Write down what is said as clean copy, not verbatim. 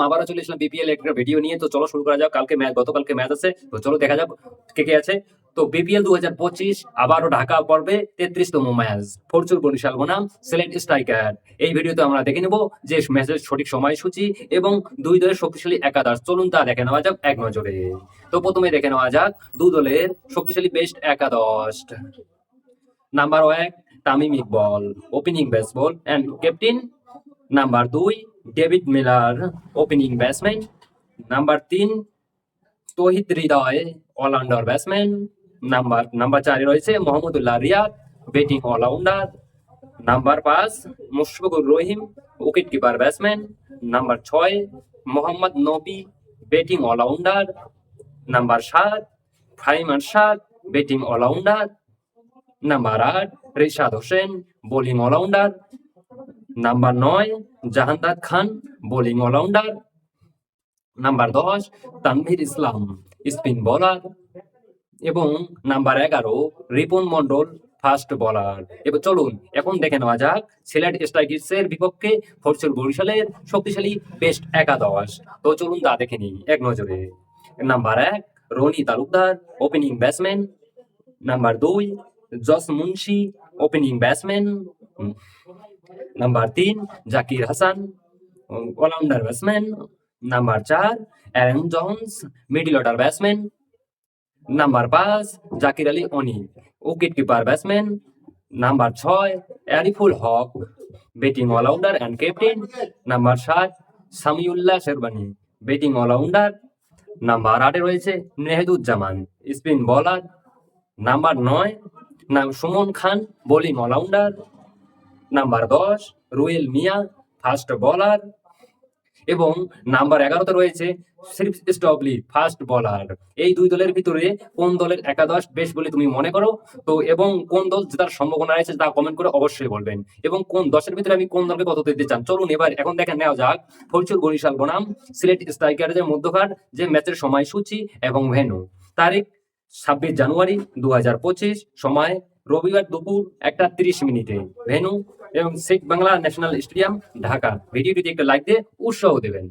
আবারও চলে আসলাম বিপিএল একটা ভিডিও নিয়ে। তো চলো শুরু করা যাক। গতকালকে ম্যাচ আছে, তো চলো দেখা যাক কে কে আছে। তো বিপিএল 2025 আবারও ঢাকা পর্বে 33তম ম্যাচ, ফরচুন বরিশাল বনাম সিলেট স্ট্রাইকার। এই ভিডিওতে আমরা দেখে নেব যে ম্যাচের সঠিক সময়সূচি এবং দুই দলের শক্তিশালী একাদশ। চলুন তা দেখে নেওয়া যাক এক নজরে। তো প্রথমে দেখে নেওয়া যাক দুই দলের শক্তিশালী বেস্ট একাদশ। Number 1 Tamim Iqbal, opening batsman and captain. Number 2 David Miller, opening batsman. Number 3 Towhid Hridoy, allrounder batsman. Number 4 রয়েছে Mahmudullah Riyad, batting allrounder. Number 5 Mushfiqur Rahim, wicket keeper batsman. Number 6 Mohammad Nabi, batting allrounder. Number 7 Fahim Arshad, batting allrounder. Number 8 Rishad Hossain, bowling allrounder. Number 9 Jahandad Khan, bowling allrounder. Number 10 Tanvir Islam, spin bowler. এবং number 11 Ripon Mondal, fast bowler. এবার চলুন এখন দেখে নেওয়া যাক সিলেট স্ট্রাইকার্সের বিপক্ষে Fortune বরিশালের শক্তিশালী বেস্ট একাদশ। তো চলুন তা দেখে নিই এক নজরে। Number 1 Roni Talukdar, opening batsman. Number 2 Jos Munshi, opening batsman. Number 3 Zakir Hasan, allrounder batsman. Number 4 Aaron Jones, middle order batsman. Number 5 Zakir Ali Oni, wicket keeper batsman. Number 6 Ariful Haque, batting allrounder and captain. Number 7 Samiullah Sherbani, batting allrounder. Number 8 রয়েছে Mehedujjaman, spin bowler. Number 9 Suman Khan, bowling allrounder. Number 10 Ruyel Miah, fast bowler. এবং number 11তে রয়েছে সিরিফ স্টবলি, fast bowler. এই দুই দলের ভিতরে কোন দলের একাদশ বেশ বলে তুমি মনে করো? তো এবং কোন দল জেতার সম্ভাবনা রয়েছে তা কমেন্ট করে অবশ্যই বলবেন। এবং কোন দশের ভিতরে আমি কোন দলকে কত দিতে চান, চলুন এখন দেখে নেওয়া যাক ফরচুন বরিশাল বনাম সিলেট স্ট্রাইকারের মধ্যকার যে ম্যাচের সময়সূচি এবং ভেন্যু। তারিখ 26 জানুয়ারি 2025, সময় রবিবার দুপুর 1:30। ভেন্যু এবং শেখ বাংলা ন্যাশনাল স্টেডিয়াম, ঢাকা। ভিডিওটিতে একটা লাইক দিয়ে উৎসাহ দেবেন।